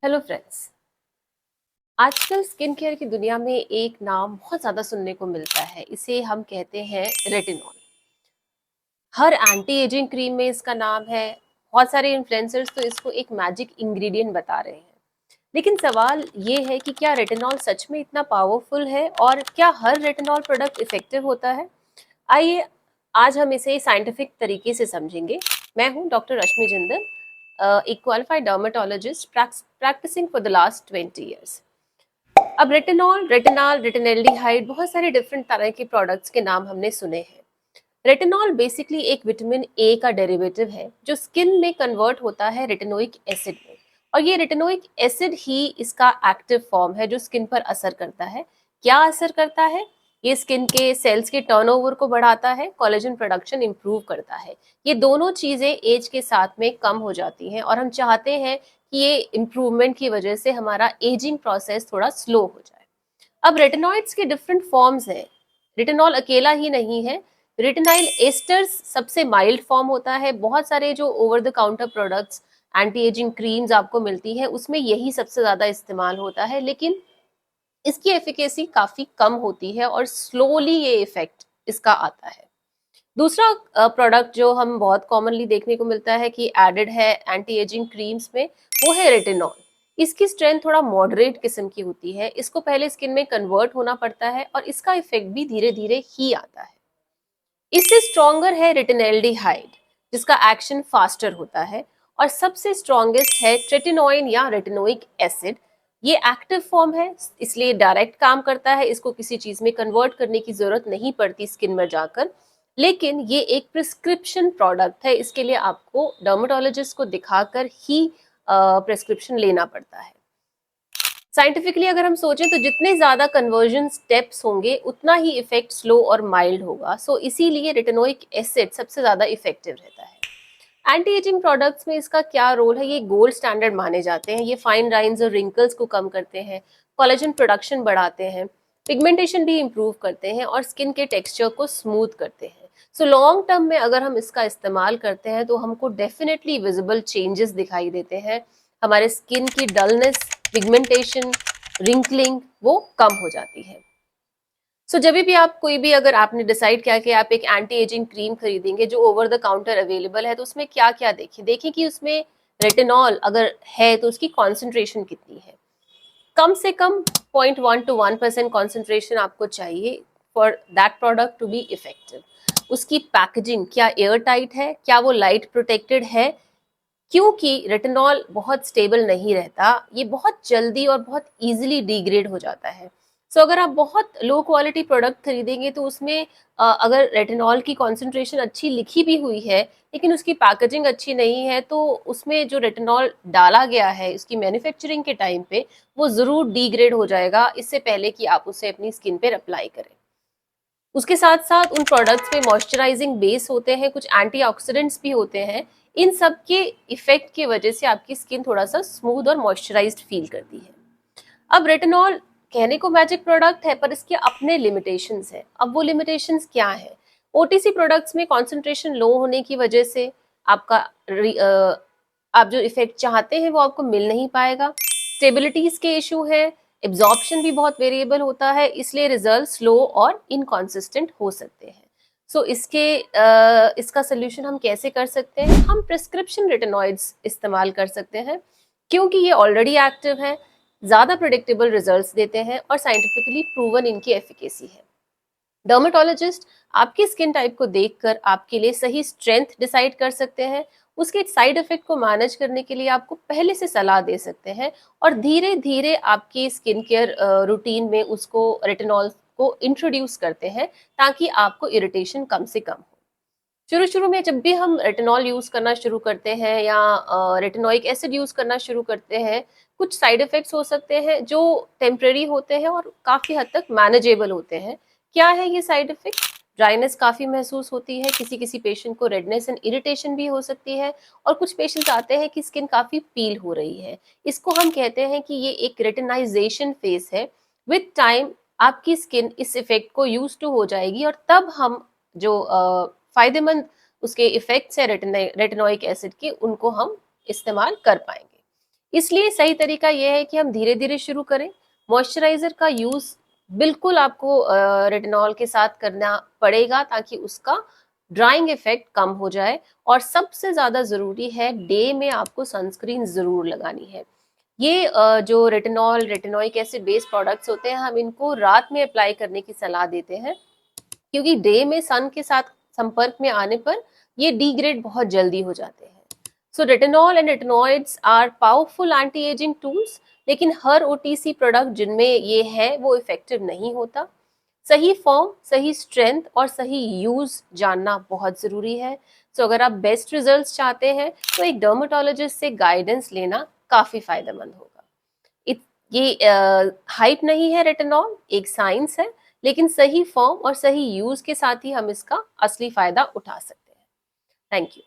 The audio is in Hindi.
Hello friends. आजकल स्किन केयर की दुनिया में एक नाम बहुत ज़्यादा सुनने को मिलता है। इसे हम कहते हैं रेटिनॉल। हर एंटी एजिंग क्रीम में इसका नाम है। बहुत सारे इन्फ्लुएंसर्स तो इसको एक मैजिक इंग्रेडिएंट बता रहे हैं। लेकिन सवाल ये है कि क्या रेटिनॉल सच में इतना पावरफुल है और क्या हर रेटिनॉल प्रोडक्ट इफेक्टिव होता है? आइए आज हम इसे साइंटिफिक तरीके से समझेंगे। मैं हूँ डॉक्टर रश्मि जिंदल, एक qualified dermatologist practising for the last 20 years. अब रेटिनॉल, रेटिनॉल, रेटिनल्डिहाइड, बहुत सारे डिफरेंट तरह के प्रोडक्ट्स के नाम हमने सुने हैं। रेटिनॉल बेसिकली एक विटामिन ए का डेरिवेटिव है जो स्किन में कन्वर्ट होता है रेटिनोइक एसिड में। और ये रेटिनोइक एसिड ही इसका एक्टिव फॉर्म है जो स्किन पर असर करता है। क्या असर करता है? ये स्किन के सेल्स के टर्नओवर को बढ़ाता है, कोलेजन प्रोडक्शन इंप्रूव करता है। ये दोनों चीजें एज के साथ में कम हो जाती हैं और हम चाहते हैं कि ये इम्प्रूवमेंट की वजह से हमारा एजिंग प्रोसेस थोड़ा स्लो हो जाए। अब रेटिनॉइड्स के डिफरेंट फॉर्म्स हैं। रेटिनॉल अकेला ही नहीं है। रेटिनाइल एस्टर्स सबसे माइल्ड फॉर्म होता है। बहुत सारे जो over the counter products, anti ageing creams आपको मिलती है उसमें यही सबसे ज्यादा इस्तेमाल होता है, लेकिन इसकी एफिकेसी काफी कम होती है और स्लोली ये इफेक्ट इसका आता है। दूसरा प्रोडक्ट जो हम बहुत कॉमनली देखने को मिलता है कि एडेड है एंटी एजिंग क्रीम्स में, वो है रेटिनॉल। इसकी स्ट्रेंथ थोड़ा मॉडरेट किस्म की होती है। इसको पहले स्किन में कन्वर्ट होना पड़ता है और इसका इफेक्ट भी धीरे धीरे ही आता है। इससे स्ट्रॉन्गर है रेटिनल्डिहाइड, जिसका एक्शन फास्टर होता है। और सबसे स्ट्रॉन्गेस्ट है ट्रेटिनोइन या रेटिनोइक एसिड। ये एक्टिव फॉर्म है, इसलिए डायरेक्ट काम करता है। इसको किसी चीज में कन्वर्ट करने की जरूरत नहीं पड़ती स्किन में जाकर। लेकिन ये एक प्रिस्क्रिप्शन प्रोडक्ट है, इसके लिए आपको डर्मेटोलॉजिस्ट को दिखाकर ही प्रिस्क्रिप्शन लेना पड़ता है। साइंटिफिकली अगर हम सोचें तो जितने ज्यादा कन्वर्जन स्टेप्स होंगे उतना ही इफेक्ट स्लो और माइल्ड होगा। इसीलिए रेटिनोइक एसिड सबसे ज्यादा इफेक्टिव रहता है। एंटी एजिंग प्रोडक्ट्स में इसका क्या रोल है? ये गोल्ड स्टैंडर्ड माने जाते हैं। ये फाइन लाइंस और रिंकल्स को कम करते हैं, कोलेजन प्रोडक्शन बढ़ाते हैं, पिगमेंटेशन भी इंप्रूव करते हैं और स्किन के टेक्सचर को स्मूथ करते हैं। लॉन्ग टर्म में अगर हम इसका इस्तेमाल करते हैं तो हमको डेफिनेटली विजिबल चेंजेस दिखाई देते हैं। हमारे स्किन की डलनेस, पिगमेंटेशन, रिंकलिंग वो कम हो जाती है। जब भी आप कोई भी, अगर आपने डिसाइड किया कि आप एक एंटी एजिंग क्रीम खरीदेंगे जो ओवर द काउंटर अवेलेबल है, तो उसमें क्या क्या देखें कि उसमें रेटिनॉल अगर है तो उसकी कॉन्सेंट्रेशन कितनी है। कम से कम 0.1 to 1% कॉन्सेंट्रेशन आपको चाहिए for that product to be effective. उसकी पैकेजिंग क्या एयर टाइट है, क्या वो लाइट प्रोटेक्टेड है, क्योंकि रेटिनॉल बहुत स्टेबल नहीं रहता। ये बहुत जल्दी और बहुत इजीली डिग्रेड हो जाता है। अगर आप बहुत लो क्वालिटी प्रोडक्ट खरीदेंगे तो उसमें अगर रेटिनॉल की कॉन्सेंट्रेशन अच्छी लिखी भी हुई है लेकिन उसकी पैकेजिंग अच्छी नहीं है, तो उसमें जो रेटिनॉल डाला गया है उसकी मैन्युफैक्चरिंग के टाइम पे वो जरूर डिग्रेड हो जाएगा, इससे पहले कि आप उसे अपनी स्किन पे अप्लाई करें। उसके साथ साथ उन प्रोडक्ट्स में मॉइस्चराइजिंग बेस होते हैं, कुछ एंटीऑक्सीडेंट्स भी होते हैं। इन सब के इफेक्ट की वजह से आपकी स्किन थोड़ा सा स्मूथ और मॉइस्चराइज्ड फील करती है। अब रेटिनॉल कहने को मैजिक प्रोडक्ट है पर इसके अपने लिमिटेशंस हैं। अब वो लिमिटेशंस क्या है? ओटीसी प्रोडक्ट्स में कॉन्सेंट्रेशन लो होने की वजह से आपका आप जो इफेक्ट चाहते हैं वो आपको मिल नहीं पाएगा। स्टेबिलिटीज के इशू है, एब्जॉर्प्शन भी बहुत वेरिएबल होता है, इसलिए रिजल्ट स्लो और इनकॉन्सिस्टेंट हो सकते हैं। इसका सोल्यूशन हम कैसे कर सकते हैं? हम प्रिस्क्रिप्शन रेटिनॉइड्स इस्तेमाल कर सकते हैं, क्योंकि ये ऑलरेडी एक्टिव है, ज्यादा प्रिडिक्टेबल रिजल्ट्स देते हैं और साइंटिफिकली प्रूवन इनकी एफिकेसी है। डर्मेटोलॉजिस्ट आपकी स्किन टाइप को देखकर आपके लिए सही स्ट्रेंथ डिसाइड कर सकते हैं। उसके साइड इफेक्ट को मैनेज करने के लिए आपको पहले से सलाह दे सकते हैं और धीरे धीरे आपकी स्किन केयर रूटीन में उसको, रेटिनॉल को इंट्रोड्यूस करते हैं ताकि आपको इरिटेशन कम से कम हो। शुरू शुरू में जब भी हम रेटिनॉल यूज करना शुरू करते हैं या रेटिनोइक एसिड यूज करना शुरू करते हैं, कुछ साइड इफेक्ट्स हो सकते हैं जो टेम्परेरी होते हैं और काफी हद तक मैनेजेबल होते हैं। क्या है ये साइड इफेक्ट? ड्राइनेस काफी महसूस होती है, किसी किसी पेशेंट को रेडनेस एंड इरिटेशन भी हो सकती है और कुछ पेशेंट्स आते हैं कि स्किन काफी पील हो रही है। इसको हम कहते हैं कि ये एक रेटिनाइजेशन फेज है। विथ टाइम आपकी स्किन इस इफेक्ट को यूज टू हो जाएगी और तब हम जो फायदेमंद उसके इफेक्ट्स है रेटिनोइक एसिड के, उनको हम इस्तेमाल कर पाएंगे। इसलिए सही तरीका ये है कि हम धीरे-धीरे शुरू करें। मॉइस्चराइज़र का यूज़ बिल्कुल आपको रेटिनॉल के साथ करना पड़ेगा ताकि उसका ड्राइंग इफ़ेक्ट कम हो जाए और सबसे ज़्यादा ज़रूरी है डे में आपको सनस्क्रीन ज़रूर लगानी है। ये जो retinol, retinoic acid based products होते हैं, हम इनको रात में अप्लाई करने की सलाह देते हैं क्योंकि डे में सन के साथ संपर्क में आने पर ये डिग्रेड बहुत जल्दी हो जाते हैं। So retinol and retinoids are powerful anti aging tools, लेकिन हर ओटीसी प्रोडक्ट जिनमें ये है वो इफेक्टिव नहीं होता। सही फॉर्म, सही स्ट्रेंथ और सही यूज जानना बहुत जरूरी है। सो अगर आप बेस्ट रिजल्ट्स चाहते हैं तो एक डर्मेटोलॉजिस्ट से गाइडेंस लेना काफी फायदेमंद होगा। इत ये हाइप नहीं है, रेटिनॉल एक साइंस है, लेकिन सही फॉर्म और सही यूज के साथ ही हम इसका असली फायदा उठा सकते हैं। Thank you.